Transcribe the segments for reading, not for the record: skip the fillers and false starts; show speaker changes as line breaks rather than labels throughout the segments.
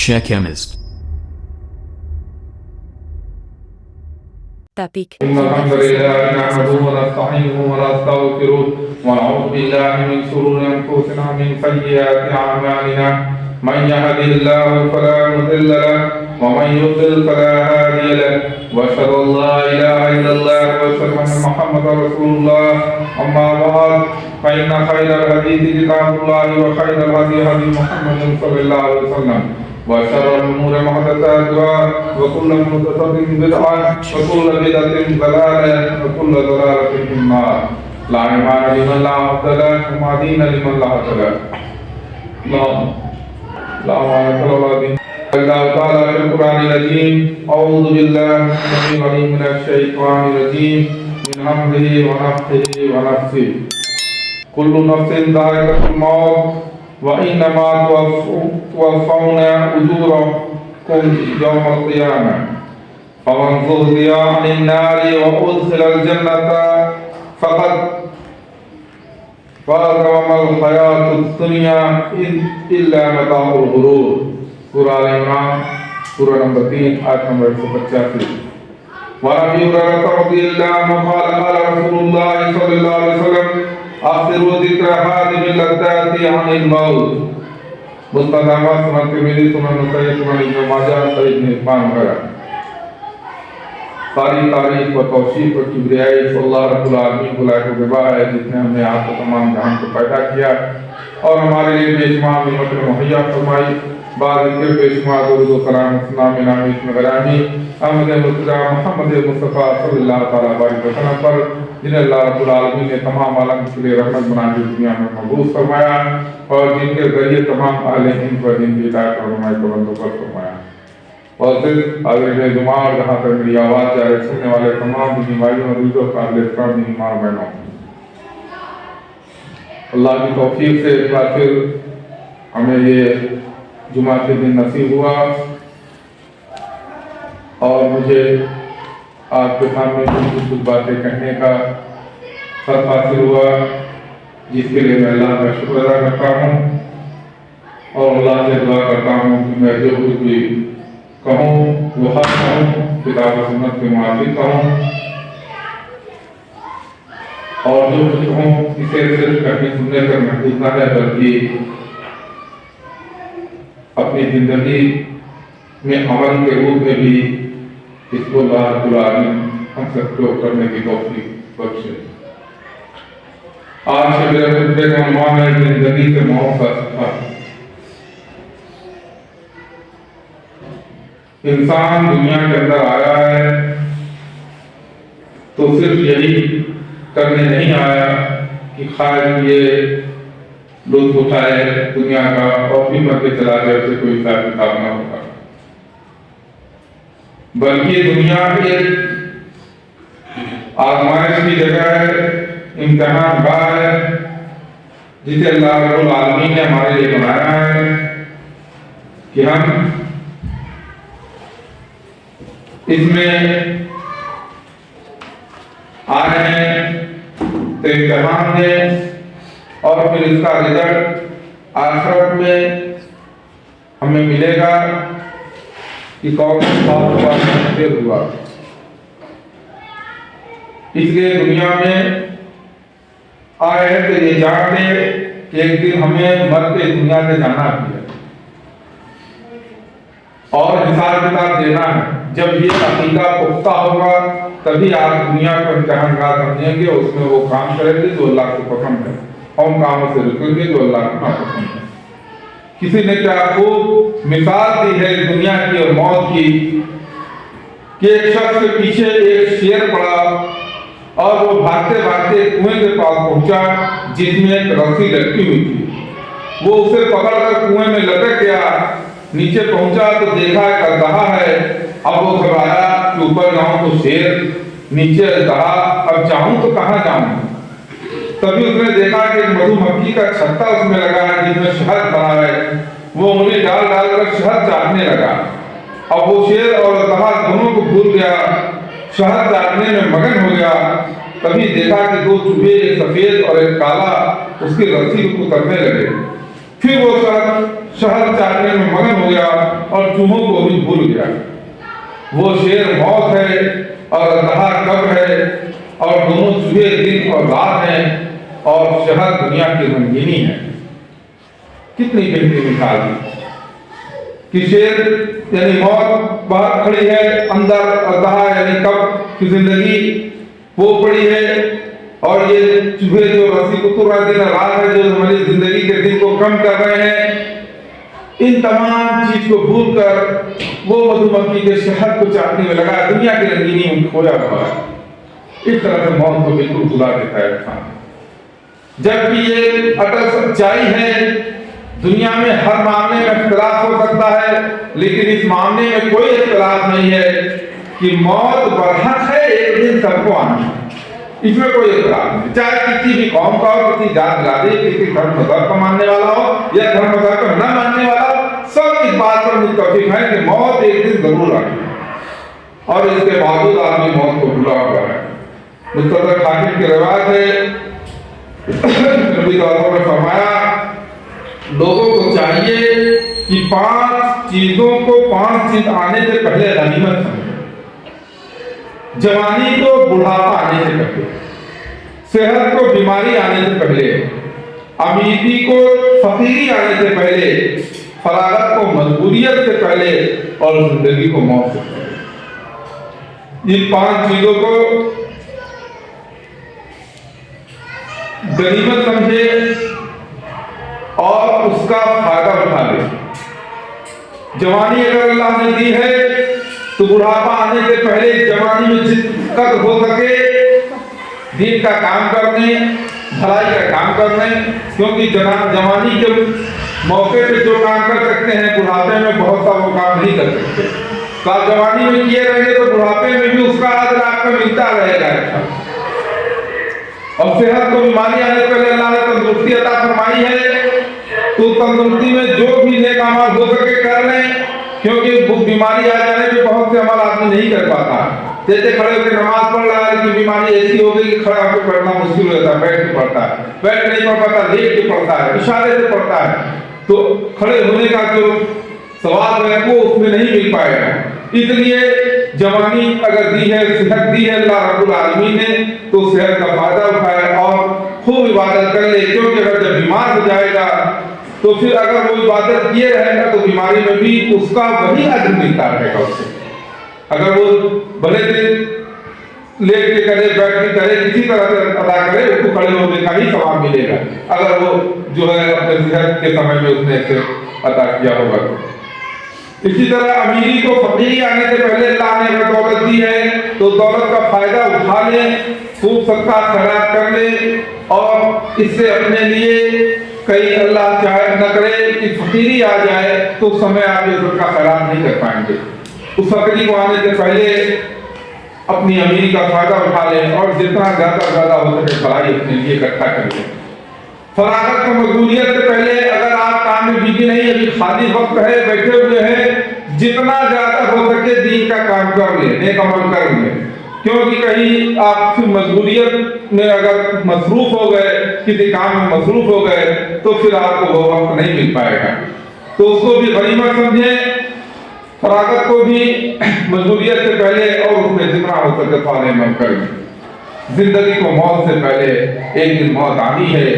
Shechemist.
Tapik.
إن الحمد لله نحمده ونستعينه ونستغفره ونعوذ بالله من شرور أنفسنا ومن سيئات أعمالنا من يهده الله فلا مضل له ومن يضلل فلا هادي له وأشهد أن لا إله إلا الله وأشهد أن محمدا رسول الله أما بعد فإن خير الحديث كتاب الله وخير الهدي هدي محمد صلى الله عليه وسلم وشر الأمور محدثاتها وكل محدثة بدعة وكل بدعة ضلالة وكل ضلالة في النار لا إيمان لمن لا عبد له وما دين لمن لا عبد له لا معرفة ولا دين الله تعالى في القرآن العظيم أعوذ بالله السميع العليم من الشيطان الرجيم من همزه ونفخه ونفثه كل نفس ذائقة الموت وإنما توفون أجوركم يوم القيامة فمن زحزح عن النار وأدخل الجنة فقد فاز وما الحياة الدنيا إلا متاع الغرور سورہ آل عمران سورہ نمبر 3 آیت نمبر 185 وعن أبي هريرة رضي الله عنه قال قال رسول الله صلى الله عليه وسلم آخروا ذکر حادم اللذات عن الموت مستند احمد سنن ترمذی سنن نسائی سنن ابن ماجہ صحیح ابن حبان وغیرہ ساری تعریف و توصیف و کبریائی صلی اللہ رب العالمین کو لائق و گواہ ہے جس نے ہمیں آپ کو تمام جہان کو پیدا کیا اور ہمارے لیے بے شمار نعمت مہیا فرمائی بعد ذکر بے شمار درود و سلام اسلام نامی اسم غرامی احمد مرتضی محمد مصطفیٰ صلی اللہ تعالیٰ علیہ وسلم پر جنہیں اللہ رب العالمین نے تمام عالم کے لیے رحمت بنا کے دنیا میں مبعوث فرمایا اور جن کے ذریعے تمام اہل ہند پر دین کی ہدایت اور رہنمائی کو بندوبست فرمایا اور پھر حاضر دماغ جہاں تک میری آواز جا رہے سننے والے تمام دینی بھائیوں اور دوستوں قابل احترام دینی ماں بہنوں اللہ کی توفیق سے ایک بار پھر ہمیں یہ جمعہ کے دن نصیب ہوا اور مجھے آپ کے سامنے کچھ باتیں کہنے کا فرق حاصل ہوا جس کے لیے میں اللہ کا شکر ادا کرتا ہوں اور اللہ سے دعا کرتا ہوں کہ میں جو کچھ بھی کہوں وہ حق کہوں کتاب و سنت کے موافق کہوں اور جو کچھ کہوں اسے صرف کہنے سننے پر محدود نہ ہے بلکہ اپنی زندگی میں عمل کے روپ میں بھی اس کو اللہ رب العالمین ہم سب کو کرنے کی توفیق بخشے۔ آج کے میرے خطبے کا عنوان ہے زندگی سے موت کا سفر۔ انسان دنیا کے اندر آیا ہے تو صرف یہی کرنے نہیں آیا کہ خیر یہ لطف اٹھائے دنیا کا اور بھی مر کے چلا جائے اسے کوئی حساب کتاب نہ ہوگا، بلکہ دنیا ایک آزمائش کی جگہ ہے، امتحان گاہ ہے جسے اللہ رب العالمین نے ہمارے لیے بنایا ہے کہ ہم اس میں آ رہے ہیں تو امتحان دیں اور پھر اس کا رزلٹ آخرت میں ہمیں ملے گا کہ کون دیر ہوا۔ اس لیے دنیا میں آئے ہیں تو یہ جانتے کہ ایک دن ہمیں مر کے دنیا سے جانا بھی ہے اور حساب کتاب دینا ہے۔ جب یہ عقیدہ پختہ ہوگا تبھی آپ دنیا کو امتحان گاہ سمجھیں گے اور اس میں وہ کام کریں گے جو اللہ کو پسند ہے، اور کاموں سے رکیں گے جو اللہ کو ناپسند ہے۔ کسی نے کیا خوب مثال دی ہے دنیا کی اور موت کی کہ ایک شخص کے پیچھے ایک شیر پڑا اور وہ بھاگتے بھاگتے کنویں کے پاس پہنچا جس میں ایک رسی لٹکی ہوئی تھی۔ وہ اسے پکڑ کر کنویں میں لٹک گیا، نیچے پہنچا تو دیکھا ایک اژدہا ہے۔ اب وہ گھبرایا کہ اوپر جاؤں تو شیر، نیچے اژدہا، اب جاؤں تو کہاں جاؤں؟ تبھی اس نے دیکھا کہ ایک مدھو مکھی کا چھتا اس میں لگا ہے جس میں شہد بھرا ہے۔ وہ انہیں ڈال ڈال کر شہد چاٹنے لگا۔ اب وہ شیر اور اژدہا دونوں کو بھول گیا، شہد چاٹنے میں مگن ہو گیا۔ تبھی دیکھا کہ دو چوہے، ایک سفید اور ایک کالا، اس کی رسی کو کترنے لگے۔ پھر وہ شہد چاٹنے میں مگن ہو گیا اور चूहों को भी भूल गया। वो शेर मौत है और अल्लाह कब्र है, और दोनों चूहे दिन और रात हैं, और शहर दुनिया की रंगीनी है। कितनी गहरी मिसाल दी कि शेर यानी मौत बाहर खड़ी है, अंदर अल्लाह यानी कब्र की जिंदगी वो पड़ी है, और ये चूहे जो रस्सी को तुर रहे दिन रात है, जो हमारी जिंदगी के दिन को कम कर रहे हैं। इन तमाम चीज को भूल कर वो मधुमक्खी के शहद को चाटने में लगा, दुनिया की रंगीनी में खोया हुआ है। इस तरह से मौत को बिल्कुल भुला देता है इंसान। जबकि ये अटल सच्चाई है, दुनिया में हर मामले में इख्तिलाफ हो सकता है, लेकिन इस मामले में कोई इख्तिलाफ नहीं है कि मौत बरहक है, एक दिन सबको आना है। इसमें कोई इख्तिलाफ नहीं, चाहे किसी भी कौम का हो, किसी जात जाति, किसी धर्म मजहब का मानने वाला हो या धर्म मजहब का न मानने वाला, सब इस बात पर मुत्तफिक है कि मौत एक दिन जरूर आनी है, और इसके बावजूद आदमी मौत को भूला हुआ है। मुस्तदरक हाकिम की रिवायत है, नबी ने फरमाया, लोगों को चाहिए कि 5 चीजों को 5 चीज आने से पहले गनीमत समझे। जवानी को बुढ़ापा आने से पहले, सेहत को बीमारी आने से पहले, अमीरी को फकीरी आने से पहले, फरागत को मजबूरियत से पहले, और जिंदगी को मौत से पहले। इन 5 चीजों को गनीमत समझे और उसका फायदा उठा ले। जवानी अगर अल्लाह ने दी है तो बुढ़ापा आने से पहले जवानी में जितना हो सके दीन का काम करने, भलाई का काम करने, क्योंकि जवानी के मौके पे जो काम कर सकते हैं बुढ़ापे में बहुत सा वो काम नहीं कर सकते। तो आप जवानी में किए रहेंगे तो बुढ़ापे में भी उसका अजर आपको मिलता रहेगा। और सेहत को बीमारी आने से पहले अल्लाह ने तंदुरुस्ती अता फरमाई है, तो तंदुरुस्ती में जो भी नेक अमल हो सके कर लें, क्योंकि बीमारी आ जाने पे बहुत से अमल आदमी नहीं कर पाता। जैसे खड़े होकर नमाज पढ़ रहा है, लेकिन बीमारी ऐसी हो गई कि खड़ा होकर पढ़ना मुश्किल हो जाता है, बैठ के पढ़ता है, बैठ नहीं पढ़ पाता, लेट के पढ़ता है, इशारे से पढ़ता है, तो खड़े होने का जो सवाल है वो उसमें नहीं मिल पाएगा। इसलिए जवानी अगर दी है, सेहत दी है अल्लाह रब्बुल आलमीन ने, तो सेहत का फायदा उठाए और खूब इबादत कर ले, क्योंकि अगर जब बीमार हो जाएगा तो फिर अगर वो इबादत किए रहेगा तो बीमारी में भी उसका वही अजर मिलता रहेगा उससे। अगर वो भले दिन लेट के करे, बैठ के करे, किसी तरह से अदा करे, उसको खड़े होने का ही सवाब मिलेगा, अगर वो जो है अपने सेहत के समय में उसने इसे अदा किया होगा तो। इसी तरह अमीरी को फकीरी आने से पहले अल्लाह ने अगर दौलत दी है तो दौलत का फायदा उठा ले, खूब सदका खैरात कर ले, और इससे अपने लिए कहीं अल्लाह चाहे न करे कि फकीरी आ जाए तो उस समय आप ये सदका खैरात नहीं कर पाएंगे। उस फकीरी को आने से पहले अपनी अमीरी का फायदा उठा लें और जितना ज्यादा हो सके भलाई अपने लिए इकट्ठा कर लें। फरागत को मजबूरियत से पहले अगर आप काम में बिजी नहीं, अभी खाली वक्त है, बैठे हुए हैं, जितना ज्यादा हो सके दीन का काम कर ले, नेक अमल कर ले, क्योंकि कहीं आप फिर मजबूरियत में अगर मसरूफ हो गए, किसी काम में मसरूफ हो गए, तो फिर आपको वो वक्त नहीं मिल पाएगा। तो उसको भी गनीमत समझें, फरागत को भी मजबूरियत से पहले और उसमें जितना हो सके सारे अमल करें। जिंदगी को मौत से पहले एक दिन मौत आनी है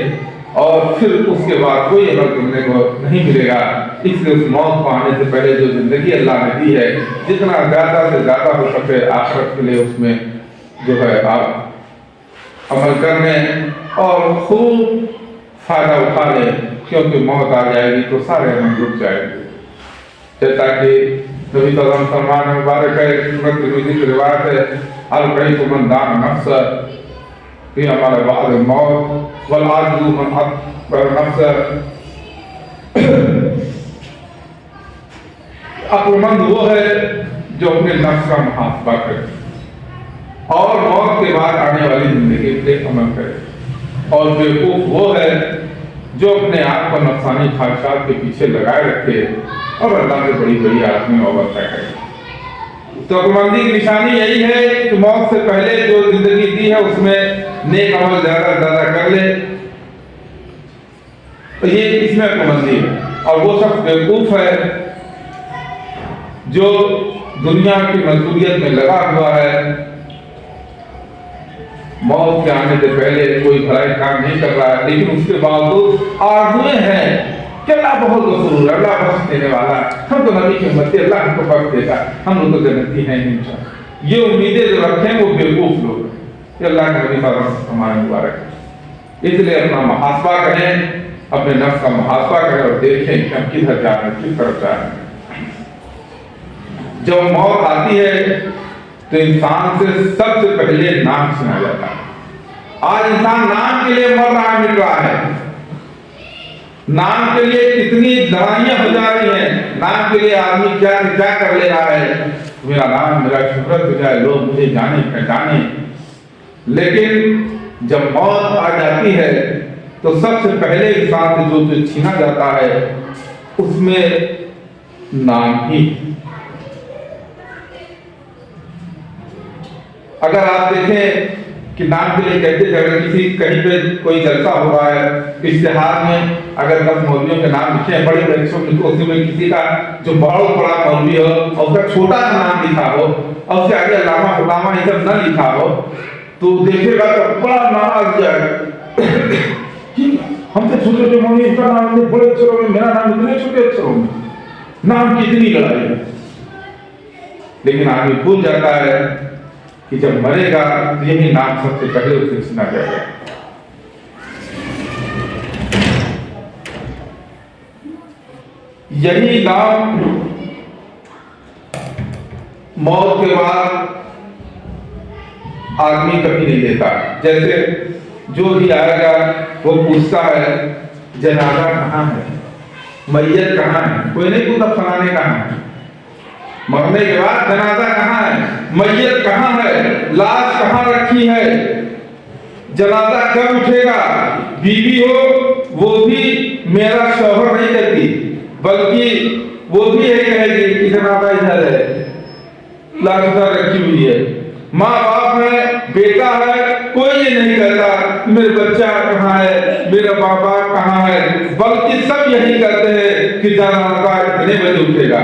और फिर उसके बाद कोई अमल करने को नहीं मिलेगा। इसलिए उस मौत को आने से पहले जो जिंदगी अल्लाह ने दी है, जितना ज्यादा से ज्यादा हो सके आखिरत के लिए उसमें जो है आप अमल करने और खूब फायदा उठा लें, क्योंकि मौत आ जाएगी तो सारे अमल रुक जाएंगे। जैसा कि नबी सल्लल्लाहु मुबारक है, तिरमिज़ी की रिवायत है, अल कईफ़ु मन दान नफ्स कि हमारे बाद मौत वल आजिज़ु मन अकबर नफ्स, अक्लमंद वो है जो अपने नफ्स का मुहासबा करे और मौत के बाद आने वाली जिंदगी पे अमल करे, और बेवकूफ वो है जो अपने आप को नफसानी ख्वाहिशात के पीछे लगाए रखे और अल्लाह से बड़ी बड़ी आदमी अवस्था है। तो अक्लमंदी की निशानी यही है कि मौत से पहले जो जिंदगी दी है उसमें नेक अमल ज्यादा से ज्यादा कर ले, तो ये इसमें अक्लमंदी है। और वो शख्स बेवकूफ है جو دنیا کی مشغولیت میں لگا ہوا ہے، موت کے آنے سے پہلے کوئی بھلائی کام نہیں کر رہا ہے، لیکن اس کے باوجود آرزویں ہیں کہ اللہ بہت غفور ہے، اللہ بخش دینے والا ہے، ہم تو نبی کی امت ہیں، اللہ ہم کو بخش دے گا، ہم لوگ تو جنتی ہیں انشاءاللہ۔ یہ امیدیں جو رکھیں وہ بیوقوف لوگ ہیں، کہ اللہ کے نبی ہمارے مبارک ہے۔ اس لیے اپنا محاسبہ کریں، اپنے نفس کا محاسبہ کریں اور دیکھیں کہ ہم کدھر جا رہے ہیں، کس طرف جا رہے ہیں۔ جب موت آتی ہے تو انسان سے سب سے پہلے نام چھینا جاتا ہے۔ آج انسان نام کے لیے مر رہا مٹ رہا ہے، نام کے لیے کتنی لڑائیاں ہو جا رہی ہیں، نام کے لیے آدمی کیا کر لے رہا ہے، میرا نام میرا شہرت ہو جائے، لوگ مجھے جانے پہچانے۔ لیکن جب موت آ جاتی ہے تو سب سے پہلے انسان سے جو چیز چھینا جاتا ہے اس میں نام ہی۔ اگر آپ دیکھیں کہ نام کے لیے کہتے ہیں، اگر کسی کہیں پہ کوئی جلسہ ہو رہا ہے، اشتہار میں اگر 10 مولویوں کے نام لکھے ہیں، بڑے بچوں لکھو، اس میں کسی کا جو بہت بڑا مولوی ہو اور اس کا چھوٹا سا نام لکھا ہو اور اس کے آگے علامہ فلامہ یہ سب نہ لکھا ہو تو دیکھے گا تو بڑا ناراض جائے گا، ہم سے چھوٹے چھوٹے مولوی اس کا نام بڑے اچھروں میں، میرا نام اتنے چھوٹے اچھروں میں، نام کی اتنی لڑائی ہے۔ لیکن آدمی بھول جاتا ہے کہ جب مرے گا یہی نام سب سے پہلے اسے چھینا جائے گا۔ یہی نام موت کے بعد آدمی کبھی نہیں دیتا۔ جیسے جو بھی آئے گا وہ پوچھتا ہے جنازہ کہاں ہے، میت کہاں ہے، کوئی نہیں پوچھتا فلانے کہاں ہے، مرنے کے بعد جنازہ کہاں ہے، میت کہاں ہے، لاش کہاں رکھی ہے، جنازہ کب اٹھے گا۔ بیوی ہو وہ بھی میرا شوہر نہیں کہتی، بلکہ وہ بھی یہی کہے گی کہ جنازہ ادھر ہے، لاش ادھر رکھی ہوئی ہے۔ ماں باپ ہے، بیٹا ہے، کوئی یہ نہیں کہتا میرے بچہ کہاں ہے، میرا بابا کہاں ہے، بلکہ سب یہی کہتے ہیں کہ جنازہ اتنے بجے اٹھے گا،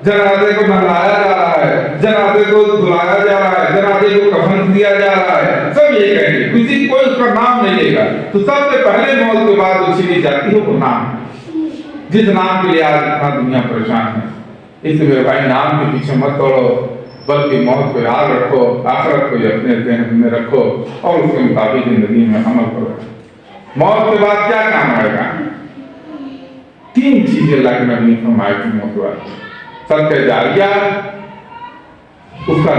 جنازے کو نہلایا جا رہا ہے، جنازے کو دھلایا جا رہا ہے، جنازے کو کفن دیا جا رہا ہے، سب یہ کہیں گے، کسی کوئی اس کا نام نہیں لے گا۔ تو سب سے پہلے موت کے بعد جو چھینی جاتی ہے وہ نام ہے، جس نام کے لیے آج اتنا دنیا پریشان ہے۔ اس لیے میرے بھائی نام کے پیچھے مت دوڑو، بلکہ موت کو یاد رکھو، آخرت کو اپنے ذہن میں رکھو اور اس کے مطابق زندگی میں عمل کرو۔ موت کے بعد کیا کام آئے گا؟ 3 چیزیں اللہ کے نبی نے فرمائی تھی موت کے بعد: صدقہ جاریہ، اس کا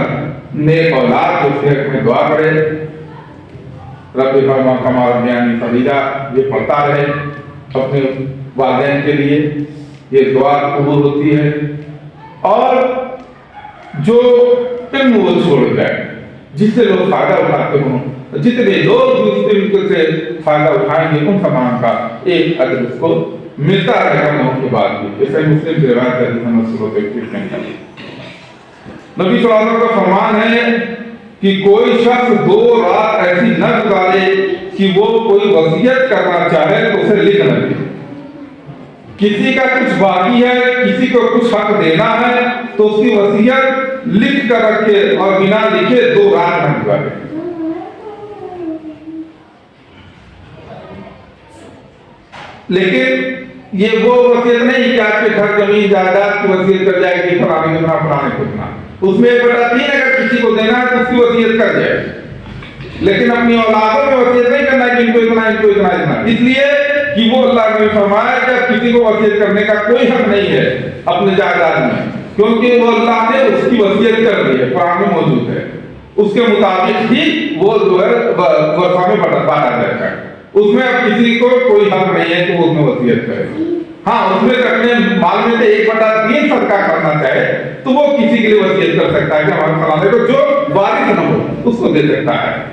نیک اولاد جو صحت میں دعا کرے، رب ارحمہما کما ربیانی صغیرا، یہ پڑھتا رہے اپنے والدین کے لیے، یہ دعا قبول ہوتی ہے۔ اور جو علم وہ چھوڑ جائے، جس سے لوگ فائدہ اٹھاتے ہوں، جتنے لوگ اس علم سے فائدہ اٹھائیں گے ان تمام کا ایک اجر اس کو ملتا رہے گا موت کے بعد بھی۔ اس لیے مسلم سے روایت ہے، جس میں مسلموں نبی صلی اللہ علیہ وسلم کا فرمان ہے کہ کوئی شخص 2 رات ایسی نہ گزارے کہ وہ کوئی وصیت کرنا چاہے تو اسے لکھ نہ دے۔ کسی کا کچھ باقی ہے، کسی کو کچھ حق دینا ہے تو اس کی وصیت لکھ کر رکھے اور بنا لکھے 2 رات نہ گزارے۔ لیکن یہ وہ وصیت نہیں کہ آپ کے گھر زمین جائیداد کی وصیت کر جائے کہ فلانے کو اتنا فلانے کو اتنا، اس میں 1/3 اگر کسی کو دینا ہے تو اس کی وصیت کر جائے، لیکن اپنی اولادوں میں وصیت نہیں کرنا کہ ان کو اتنا ان کو اتنا اتنا، اس لیے کہ وہ اللہ نے فرمایا کہ اب کسی کو وصیت کرنے کا کوئی حق نہیں ہے اپنے جائیداد میں، کیونکہ وہ اللہ نے اس کی وصیت کر دی ہے، قرآن میں موجود ہے، اس کے مطابق ہی وہ جو ہے ورثہ میں بانٹا جائے گا۔ اس میں اب کسی کو کوئی حق نہیں ہے کہ وہ اس میں وصیت کرے۔ ہاں اس میں اپنے مال میں سے 1/3 صدقہ کرنا چاہے تو وہ کسی کے لیے وصیت کر سکتا ہے کہ ہمارے فلانے کو جو وارث نہ ہو اس کو دے سکتا ہے۔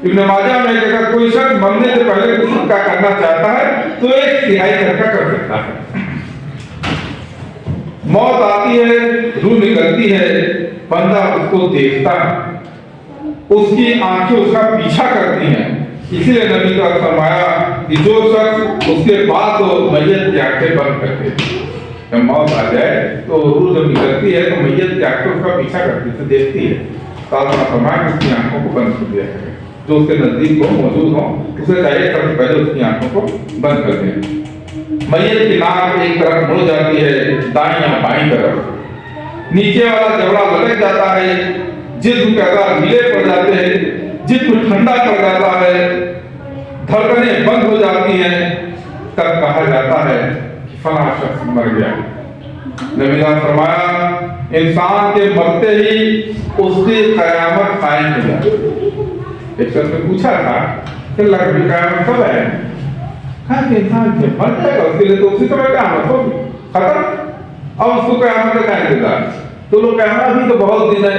ابن ماجہ میں اگر کوئی شخص مرنے سے پہلے کچھ صدقہ کرنا چاہتا ہے تو 1/3 صدقہ کر سکتا ہے۔ موت آتی ہے، روح نکلتی ہے، بندہ اس کو دیکھتا ہے، اس کی آنکھیں اس کا پیچھا کرتی ہیں۔ اسی لیے نبی کا فرمایا کہ جو شخص اس کے بعد میت کی آنکھیں بند کرتے जब मौत आ जाए तो रूह जब निकलती है तो मैयत जाकर उसका पीछा करती है, देखती है, तो आत्मा फरमाया कि उसकी आंखों को बंद कर दिया है। जो उसके नजदीक हो, मौजूद हो, उसे चाहिए सबसे पहले उसकी आंखों को बंद कर दें। मैयत की नाक एक तरफ मुड़ जाती है, दाईं या बाईं तरफ, नीचे वाला जबड़ा लटक जाता है, जिस्म के अज़ा ढीले पड़ जाते हैं, जिस्म ठंडा पड़ जाता है, धड़कनें बंद हो जाती हैं, तब कहा जाता है कि फला शख्स मर गया। नबी ने फरमाया इंसान के मरते ही उसकी कयामत कायम हो जाती है। एक शख्स ने पूछा था कि अल्लाह की कयामत कब है? कहा कि इंसान जब मर जाएगा उसके लिए तो उसी समय कयामत होगी, खत्म, अब उसको कयामत का इंतजार। तो लोग कहना अभी तो बहुत दिन है,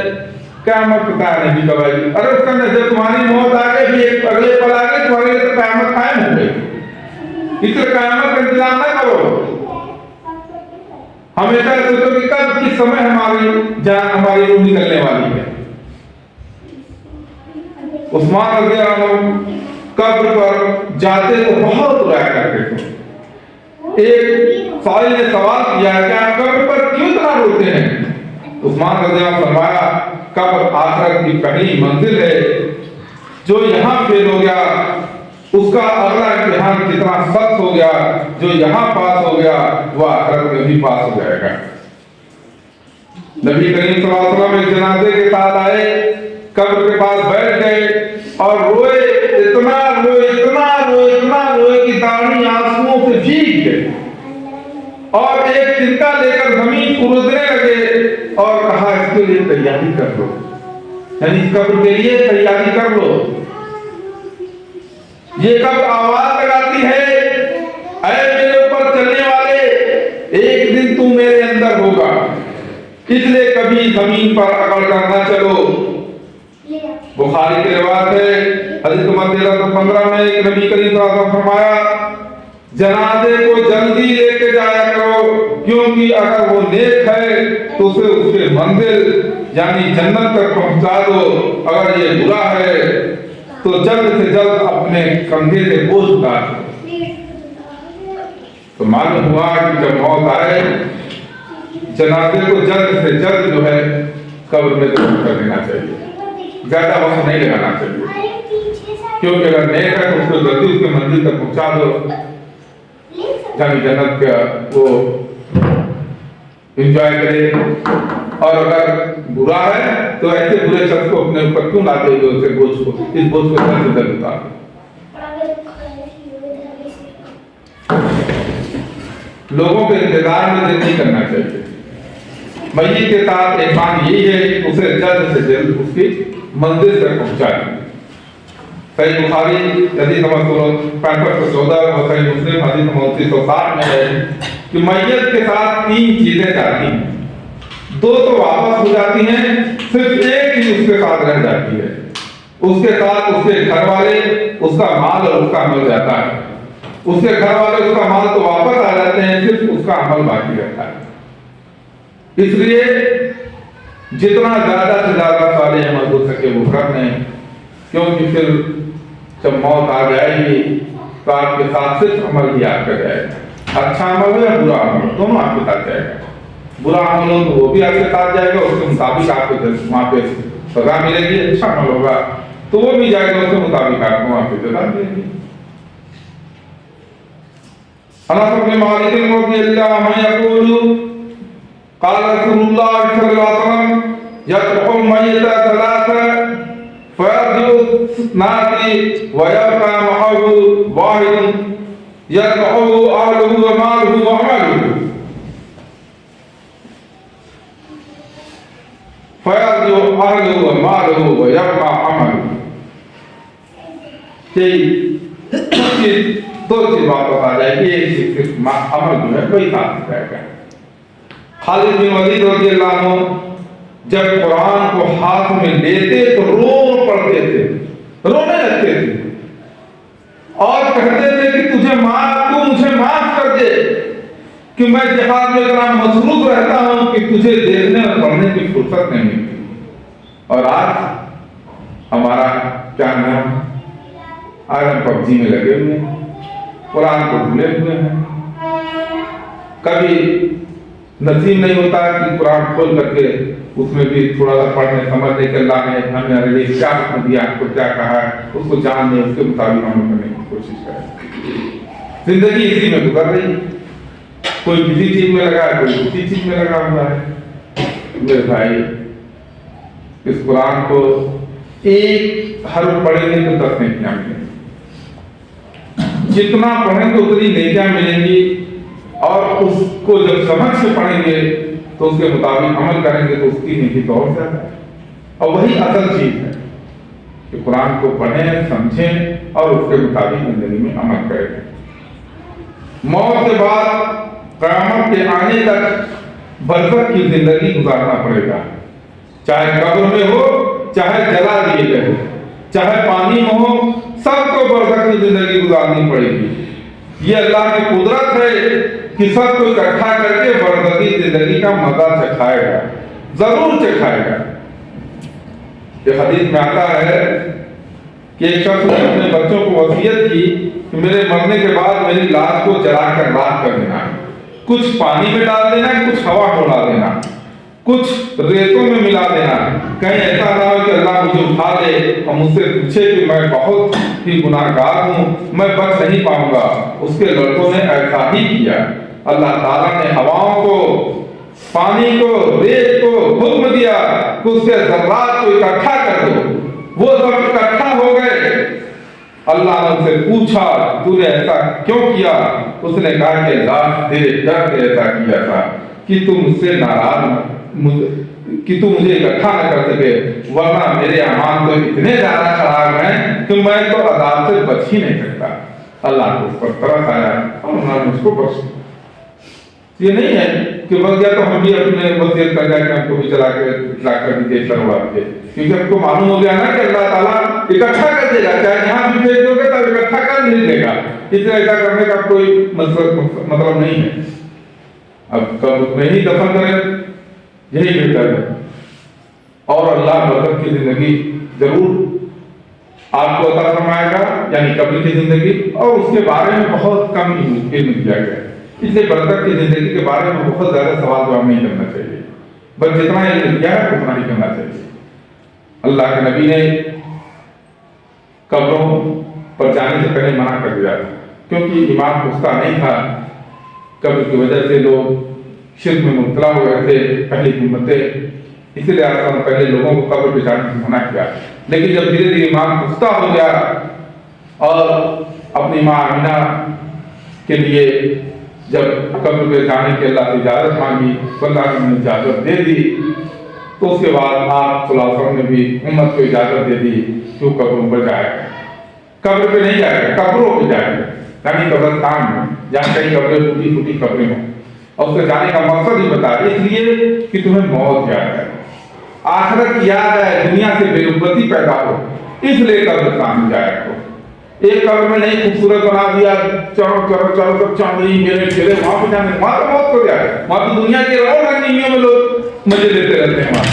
कयामत का नहीं कब आएगी? अरे उसका जब तुम्हारी मौत आ गई, एक अगले पल आ गए, तुम्हारे लिए तो कयामत कायम हो गई। इसलिए कयामत का इंतजार ना करो, हमेशा सोचो कि कब किस समय हमारी जान, हमारी रूह निकलने वाली है। उस्मान रज़ी अल्लाह अन्हु कब्र पर जाते तो बहुत रोया करते थे। एक साइल ने सवाल किया कि आप कब्र पर क्यों इतना रोते हैं? उस्मान रज़ी अल्लाह अन्हु फरमाया कब्र आखिरत की पहली मंजिल है, जो यहाँ फेल हो गया उसका अगला इम्तिहान कितना सख्त हो गया, जो यहाँ पास हो गया वह आखिरत में भी पास हो जाएगा। नबी करीम सल्लल्लाहु अलैहि वसल्लम एक जनाजे के साथ आए, कब्र के पास बैठ गए और रोए, इतना रोए, इतना रोए, इतना रोए कि दाढ़ी आंसुओं से भीग गई, और एक तिनका लेकर जमीन कुरदने लगे और कहा इसके लिए तैयारी कर लो, यानी कब्र के लिए तैयारी कर लो। ये कब्र आवाज लगाती है, ऐ मेरे ऊपर चलने वाले, एक दिन तू मेरे अंदर होगा, इसलिए कभी जमीन पर अकड़ कर ना चलो। बुखारी की रिवायत है, हदीस नंबर 1315 में एक नबी करीम सल्लल्लाहु अलैहि वसल्लम फरमाया जनाजे को जल्दी लेके जाया करो, क्योंकि अगर वो नेक है तो उसे उसके मंजिल यानी जन्नत तक पहुंचा दो, अगर ये बुरा है तो जल्द से जल्द अपने कंधे से बोझ उतार दो। तो मालूम हुआ कि जब मौत आए जनाजे को जल्द से जल्द जो है कब्र में दफन कर देना चाहिए, ज्यादा वक्त नहीं लगाना चाहिए, क्योंकि अगर नेक है तो उसको जल्दी उसके मंजिल तक पहुंचा दो, यानी जन्नत का वो एंजॉय करे। और अगर बुरा है तो ऐसे बुरे शख्स को अपने ऊपर क्यों लाते हो, उसे बोझ को, इस बोझ को जल्द से जल्द उतार दो। लोगों के इंतजार में नहीं करना चाहिए। मय्यत के साथ एहसान यही है कि उसे जल्द से जल्द उसकी मंजिल तक पहुंचा दें। सही बुखारी हदीस नंबर 6514 और सही मुस्लिम हदीस नंबर 360 में है कि मय्यत के साथ तीन चीजें जाती हैं, दो तो वापस हो जाती हैं, सिर्फ एक ही उसके साथ रह जाती है। उसके साथ उसके घर वाले, उसका माल और उसका अमल जाता है। उसके घर वाले उसका माल तो वापस आ जाते हैं, सिर्फ उसका अमल बाकी रहता है। इसलिए जितना ज्यादा से ज्यादा साले अमल हो सके वो कर लें, क्योंकि फिर जब मौत आ जाएगी तो आपके साथ सिर्फ अमल ही आपका जाएगा। अच्छा अमल है या बुरा अमल, दोनों आपके साथ जाएगा। बुरा अमल हो तो वो भी आपके साथ जाएगा, उसके मुताबिक आपको वहां पे सजा मिलेगी। अच्छा अमल होगा तो वो भी जाएगा, उसके मुताबिक आपको वहां पे सजा मिलेगी। अनस इब्न मालिक रज़ियल्लाहु अन्हु यक़ूलु क़ाल रसूलुल्लाह सल्लल्लाहु अलैहि वसल्लम यतक़ु मय्यत सलासा फयरजिउ नाति व यबक़ा मअहु वाहिद यतक़ु अहलुहु व मालुहु व अमलुहु फयरजिउ अहलुहु व मालुहु व यबक़ा अमलुहु। दो चीज वापस आ जाएगी, एक चीज अमल जो है वही साथ रहेगा। खालिद बिन वलीद रज़ियल्लाहु अन्हु जब कुरान को हाथ में लेते तो रो पड़ते थे, रोने लगते थे और कहते थे कि तू मुझे माफ कर दे कि मैं जिहाद में इतना मसरूफ रहता हूं कि तुझे देखने और पढ़ने की फुर्सत नहीं मिलती। और आज हमारा क्या नाम, आज हम पबजी में लगे हुए हैं, कुरान को भूले हुए हैं। कभी नसीब नहीं होता कि कुरान खोल करके उसमें भी थोड़ा सा पढ़ने समझने के अल्लाह ने हमें अरे क्या हुक्म दिया, आपको क्या कहा है, उसको जानने उसके मुताबिक अमल करने की कोशिश करें। जिंदगी इसी में गुजर रही है, कोई किसी चीज में लगा है, कोई किसी चीज में लगा हुआ है। मेरे भाई, इस कुरान को एक हर्फ पढ़ेंगे तो 10 नेकियां मिलेंगी, जितना पढ़ेंगे उतनी नेकियां मिलेंगी, और उसको जब समझ से पढ़ेंगे तो उसके मुताबिक अमल करेंगे तो उसकी नेकी तो और ज्यादा है। और वही असल चीज है कि कुरान को पढ़ें, समझें और उसके मुताबिक जिंदगी में अमल करें। मौत के बाद क़यामत के आने तक बरज़ख की जिंदगी गुजारना पड़ेगा, चाहे कब्र में हो, चाहे जला दिए गए हो, चाहे पानी में हो, सबको बरज़ख की जिंदगी गुजारनी पड़ेगी। ये अल्लाह की कुदरत है कि सबको इकट्ठा करके बरज़ख की जिंदगी का मजा चखाएगा, जरूर चखाएगा। ये हदीस में आता है कि एक शख्स ने अपने बच्चों को वसीयत की कि मेरे मरने के बाद मेरी लाश को जलाकर राख कर देना, कुछ पानी में डाल देना, कुछ हवा में उड़ा देना, कुछ रेतों में मिला देना, कहीं ऐसा ना हो कि अल्लाह मुझे उठा ले और मुझसे पूछे कि मैं बहुत ही गुनाहगार हूँ, मैं बच नहीं पाऊंगा। उसके लड़कों ने ऐसा ही किया। अल्लाह ताला ने हवाओं को, पानी को, रेत को हुक्म दिया कि उसके ज़र्रात को इकट्ठा कर दो। वो सब इकट्ठा हो गए। अल्लाह ने उनसे पूछा तूने ऐसा क्यों किया? उसने कहा कि अल्लाह तेरे डर से ऐसा किया था कि तुम मुझसे नाराज, कि तू मुझे इकट्ठा न कर सके, वरना मेरे अमान तो इतने ज्यादा खराब हैं कि मैं तो अदाब से बच ही नहीं सकता। अल्लाह को उस पर तरस आया और उन्होंने उसको बख्श दिया। ये नहीं है कि बस गया तो हम भी अपने वसीयत कर जाए कि हमको भी चला कर दीजिए, चलवा दीजिए, क्योंकि हमको मालूम हो गया ना कि अल्लाह ताला इकट्ठा कर देगा, चाहे यहाँ भी भेज दोगे तब इकट्ठा कर नहीं देगा। इसलिए ऐसा करने का कोई मतलब नहीं है। अब कब में ही दफन करें, यही बेहतर है। और अल्लाह बरकत की जिंदगी जरूर आपको अता फरमाएगा, यानी कब्र की जिंदगी, और उसके बारे में बहुत कम इल्म दिया गया है। इसलिए बरकत की जिंदगी के बारे में बहुत ज्यादा सवाल जवाब नहीं करना चाहिए, बस जितना इल्म दिया है उतना ही करना चाहिए। अल्लाह के नबी ने कब्रों पर जाने से पहले मना कर दिया था, क्योंकि ईमान पुख्ता नहीं था। कब्र की वजह से लोग शिर्क में मुब्तला हो गए थे, पहली उम्मतें, इसीलिए आपने पहले लोगों को कब्र पे जाने से मना किया। लेकिन जब धीरे धीरे ईमान पुख्ता हो गया और अपनी माँ आमिना के लिए जब कब्र पे जाने के अल्लाह से इजाजत मांगी तो अल्लाह ने इजाजत दे दी, तो उसके बाद आप सल्लल्लाहु अलैहि वसल्लम ने भी उम्मत को इजाजत दे दी कि वो कब्रों पर जाएगा। कब्र पे नहीं जाएगा, कब्रों पे जाएगा, यानी कब्रिस्तान में, जहाँ कहीं कब्रें फूटी फूटी कब्रें हों। और उसके जाने का मकसद ही बता, इसलिए कि तुम्हें मौत याद है, आखिरत याद है, दुनिया से बेरुगती पैदा हो, इसलिए कब्रिस्तान में जाया करो। एक कब्र में नहीं खूबसूरत बना दिया, चलो चलो चलो सब चांदनी मेरे खेले, वहां पे जाने, वहां तो मौत हो जाए, वहां तो दुनिया के रहो रंगीनियों में लोग मजे लेते रहते हैं। वहां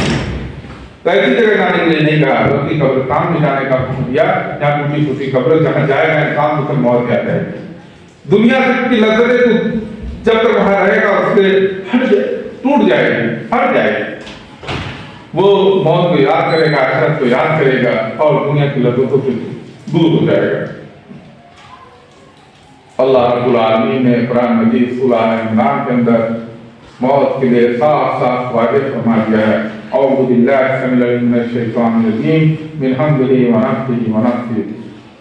तो ऐसी जगह जाने के लिए नहीं कहा, बल्कि कब्रिस्तान में जाने का हुक्म दिया, जहाँ टूटी फूटी कब्र, जहाँ जाएगा इंसान तो मौत याद है। दुनिया की लज्जतें तो जब तक वहां रहेगा उससे हट टूट जाएगी, हट जाएगी। वो मौत को याद करेगा, आखिरत को याद करेगा और दुनिया की लज्जतों से दूर हो जाएगा। अल्लाह रब्बुल आलमीन ने कुरान मजीद सूरह इमरान के अंदर मौत के लिए साफ साफ वाज़ेह फरमा दिया है। औज़ु बिल्लाहि समीउल मिनश शैतानिर रजीम मिन हम्दिही व नफ्सिही व नफ्सिही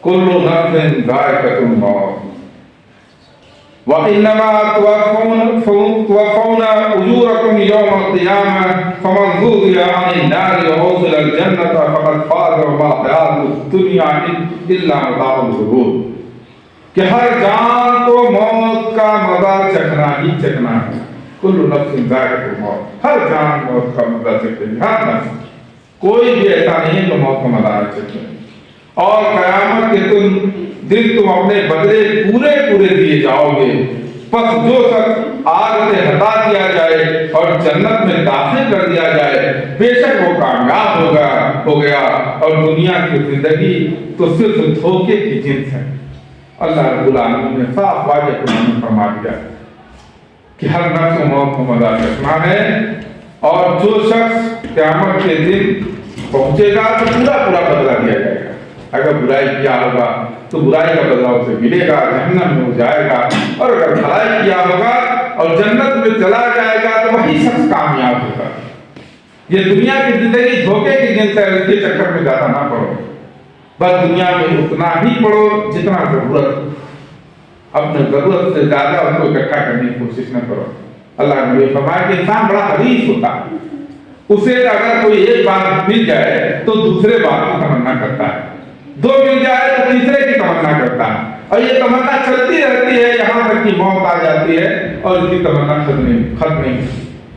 कुल्लु नफ्सिन ज़ाइक़तुल मौत व इन्नमा तुवफ़्फ़ौना उजूरकुम यौमल क़ियामह फमन ज़ुहज़िहा अनिन नारि व उदखिलल जन्नता फ़क़द फ़ाज़ व मा हयातुद दुनिया इल्ला मताउल गुरूर, कि हर जान को मौत का मजा चखना ही चखना है। कुल्लु नफ्सिन ज़ाइक़तुल मौत, हर जान मौत का मजा चखेगी, हर नफ्स, कोई भी ऐसा नहीं है जो मौत का मजा न चखे। और क़यामत के दिन तुम अपने बदले पूरे पूरे दिए जाओगे। बस जो शख्स आग से हटा दिया जाए और जन्नत में दाखिल कर दिया जाए, बेशक वो कामयाब हो गया, और दुनिया की जिंदगी तो सिर्फ धोखे की जिंस है। अल्लाह रब्बुल आलमीन ने साफ वाज़ेह कुरान में फरमा दिया کہ ہر نفس و موت کو مدار رکھنا ہے، اور جو شخص قیامت کے دن پہنچے گا تو پورا پورا بدلہ دیا جائے گا۔ اگر برائی کیا ہوگا تو برائی کا بدلہ اسے ملے گا، جہنم میں ہو جائے گا، اور اگر بھلائی کیا ہوگا اور جنت میں چلا جائے گا تو وہی شخص کامیاب ہوگا۔ یہ دنیا کی زندگی دھوکے کی جنس کے چکر میں زیادہ نہ پڑو، بس دنیا میں اتنا ہی پڑھو جتنا ضرورت ہے، اپنے ضرورت سے زیادہ اس کو اکٹھا کرنے کی کوشش نہ کرو۔ اللہ نے یہ فرمایا کہ انسان بڑا حریص ہوتا ہے، اسے اگر کوئی ایک بات مل جائے تو دوسرے بات کی تمنا کرتا ہے، دو مل جائے تو تیسرے کی تمنا کرتا ہے، اور یہ تمنا چلتی رہتی ہے یہاں تک کہ موت آ جاتی ہے اور اس کی تمنا ختم نہیں۔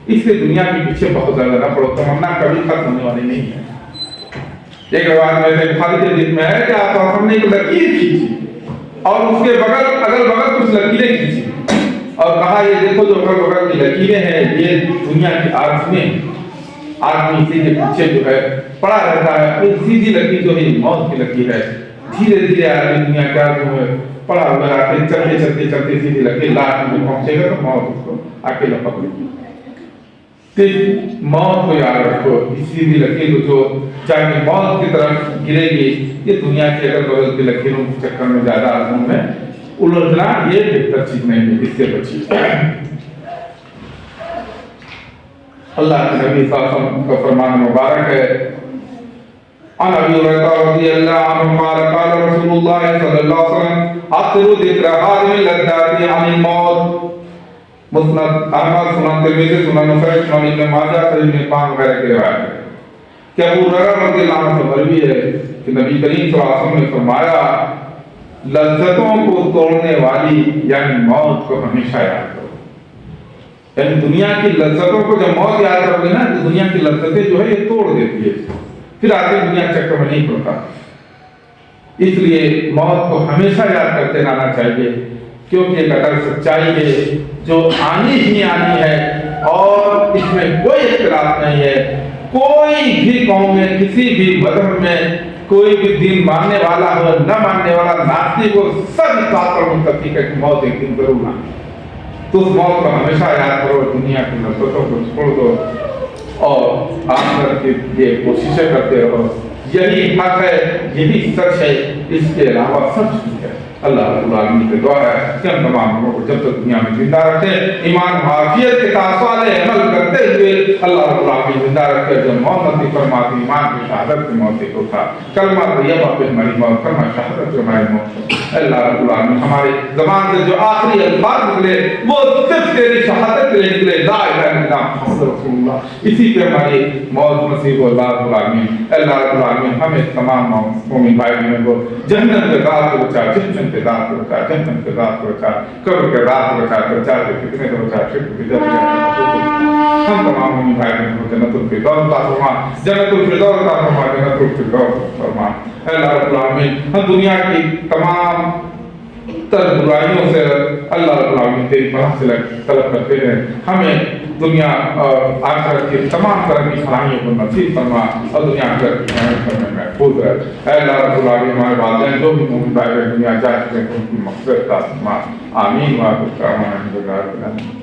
اس لیے دنیا کے پیچھے بہت زیادہ نہ پڑو، تمنا کبھی ختم ہونے والی نہیں ہے۔ ایک روایت میں سے بخاری کے حدیث میں ہے کہ آپ ہم نے ایک لکیر کھینچی اور اس کے بغل اگل بغل کچھ لکیریں کھینچی اور کہا یہ دیکھو جو اگل بغل کی لکیریں ہیں یہ دنیا کی آرزویں، آدمی اسی کے پیچھے جو ہے پڑا رہتا ہے، وہ سیدھی لکیر جو ہے موت کی لکیر ہے، دھیرے دھیرے آدمی دنیا کے آرزو میں پڑا ہوا ہے، چلتے چلتے چلتے سیدھی لکیر لاکھ میں پہنچے گا تو موت اس کو آ کے لپک لے گی۔ موت کو یاد رکھو، اسی بھی لکیر کو جو چاہے موت کی طرف گرے گی، یہ دنیا کے اگر بغل کی لکیروں کے چکر میں زیادہ آدموں میں الجھنا یہ بہتر چیز نہیں ہے، اس سے بچیے۔ اللہ کے نبی صلی اللہ علیہ وسلم کا فرمان مبارک ہے، عن ابی ہریرہ رضی اللہ عنہ قال قال رسول اللہ صلی اللہ علیہ وسلم اکثروا ذکر هذه اللذات عن الموت۔ مسند احمد، سنن ترمذی، سنن نسائی، سنن ابن ماجہ، صحیح ابن حبان وغیرہ کی روایت ہے کہ ابو ہریرہ رضی اللہ عنہ سے مروی ہے کہ نبی کریم صلی اللہ علیہ وسلم نے فرمایا لذتوں کو توڑنے والی یعنی موت کو ہمیشہ یاد کرو۔ یعنی دنیا کی لذتوں کو جب موت یاد کرو گے نا تو دنیا کی لذتیں جو ہے یہ توڑ دیتی ہے، پھر آگے دنیا چکر میں نہیں پڑتا۔ اس لیے موت کو ہمیشہ یاد کرتے رہنا چاہیے، کیونکہ ایک اگر سچائی ہے جو آنی ہی آنی ہے اور اس میں کوئی اختلاف نہیں ہے۔ کوئی بھی قوم میں، کسی بھی مذہب میں، کوئی بھی دین ماننے والا ہو نہ ماننے والا، ناستک ہو، سب اس بات پر متفق ہے کہ موت ایک دن ضرور آنی ہے۔ تو اس موت کو ہمیشہ یاد کرو، دنیا کی لذتوں کو چھوڑ دو اور آخرت کے لیے کوششیں کرتے رہو۔ یہی حق ہے، یہی سچ ہے، اس کے علاوہ سب جھوٹ ہے۔ اللہ رب العالمین سے دعا ہے کہ ہم تمام لوگوں کو جب تک دنیا میں زندہ رکھے، ایمان معافیت کے ساتھ صالح عمل کرتے ہوئے اللہ رب العالمین زندہ رکھے، جو موت نصیب فرماتی ایمان کی شہادت کی موت کو تھا، کلمہ طیبہ پہ ہماری موت، کلمہ شہادت پہ ہماری موت۔ اللہ رب العالمین ہماری زبان سے جو آخری الفاظ نکلے وہ صرف تیری شہادت کے لیے نکلے، لا الہ الا اللہ محمد رسول اللہ، اسی پہ ہماری موت نصیب ہو اللہ رب العالمین۔ اللہ رب العالمین ہمیں تمام مومن بھائی بہنوں کو جہنم کے راہ سے بچا، جہنم کے راہ سے بچا، جہنم کے راہ سے بچا، قبر کے راہ سے بچا، دجال کے فتنے سے بچا، شرک کی بدعت سے۔ ہم تمام مومن بھائی بہنوں کو جنت الفردوس عطا فرما، جنت الفردوس عطا فرما، جنت الفردوس فرما۔ اللہ رب العالمین ہم دنیا کی تمام تر برائیوں سے اللہ رب العالمین تیری پناہ سے طلب کرتے ہیں، ہمیں دنیا اور آخرت کی تمام طرح کی بھلائیوں کو نصیب فرما اور دنیا آخرت کی محنت کرنے میں محفوظ رہے۔ اے اللہ رب العالمین ہمارے والدین جو بھی مومن بھائی دنیا جا چکے ہیں ان کی مغفرت عطا فرما، آمین۔ وآخر دعوانا الحمد للہ رب العالمین۔